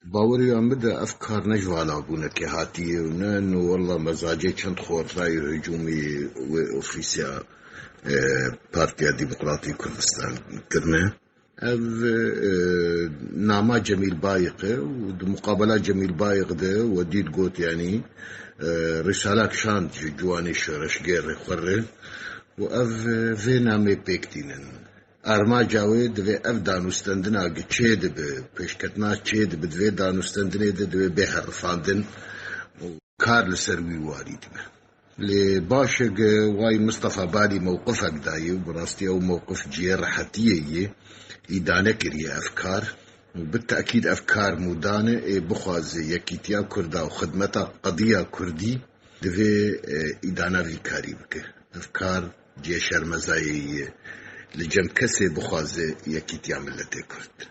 باوری بده افکار نجوالا بونه که هاتیه و نه انه والله مزاجي چند خورتای هجومی و اوفیسیا پارتیا ديمقراطي كردستان كرنا اف نعمة جميل بايقة ومقابلة جميل بايق ده وديد قوت يعني رسالة شان جواني شرش غير خره واف في نامي بيكتينن ارما جاوید و اف دانستندنا گچید به پیشکتنا چید به دوی دانستندنه ده دوی به حرفاندن کار لسروی وارید به لی باشق واي مصطفى بالي موقفك دايو براستي او موقف جير حتيه إدانة كريه أفكار وبالتأكيد أفكار مودانة بخواز يكيتيا كردا وخدمتا قضية كردي دفي إدانة في كاريبك أفكار جيشر مزايا لجم كسي بخواز يكيتيا ملتي كرد